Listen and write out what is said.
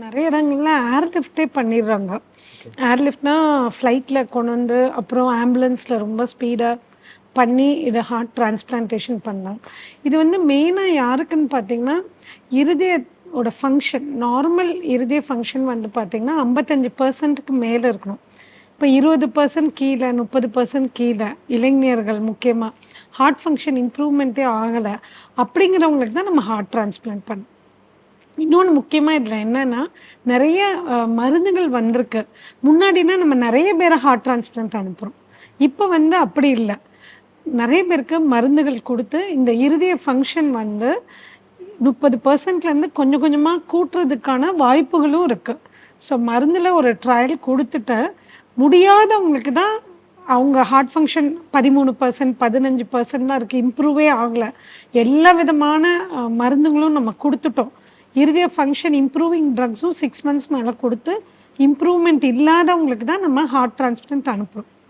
நெறைய இடங்கள்ல ஏர்லிஃப்ட்டே பண்ணிடுறாங்க. ஏர்லிஃப்ட்னா ஃப்ளைட்ல கொண்டு வந்து, அப்புறம் ஆம்புலன்ஸ்ல ரொம்ப ஸ்பீடா பண்ணி, இத ஹார்ட் டிரான்ஸ்பிளான்டேஷன் பண்ணலாம். இது வந்து மெயினா யாருக்குன்னு பார்த்தீங்கன்னா, இருதயத்தோட ஃபங்ஷன் நார்மல் இருதய ஃபங்ஷன் வந்து பார்த்தீங்கன்னா, 55%க்கு மேல இருக்கணும். இப்ப 20% கீழ, 30% கீழ, இளைஞர்கள் முக்கியமா, ஹார்ட் ஃபங்ஷன் இம்ப்ரூவ்மெண்ட்டே ஆகல. அப்படிங்கிறவங்களுக்கு தான் நம்ம ஹார்ட் டிரான்ஸ்பிளான்ட் பண்ணணும். இன்னொன்னு முக்கியமா இதுல என்னன்னா, நெறைய மருந்துகள் வந்திருக்கு. முன்னாடினா நம்ம நெறைய பேர ஹார்ட் டிரான்ஸ்பிளான்ட் அனுப்புறோம். இப்ப வந்து அப்படி இல்ல. நெறைய பேருக்கு மருந்துகள் குடுத்து, இந்த இருதய ஃபங்ஷன் வந்து 30%லேருந்து கொஞ்சம் கொஞ்சமா கூட்டுறதுக்கான வாய்ப்புகளும் இருக்கு. ஸோ மருந்துல ஒரு ட்ரையல் குடுத்துட்டு, முடியாதவங்களுக்கு தான் அவங்க ஹார்ட் ஃபங்ஷன் 13%, 15% தான் இருக்கு. இம்ப்ரூவே ஆகல. எல்லா விதமான மருந்துகளும் நம்ம குடுத்துட்டோம். இருதய ஃபங்ஷன் இம்ப்ரூவிங் ட்ரக்ஸும் 6 மந்த்ஸ் மேல குடுத்து, இம்ப்ரூவ்மென்ட் இல்லாதவங்களுக்கு தான் நம்ம ஹார்ட் டிரான்ஸ்பிளான்ட் அனுப்புறோம்.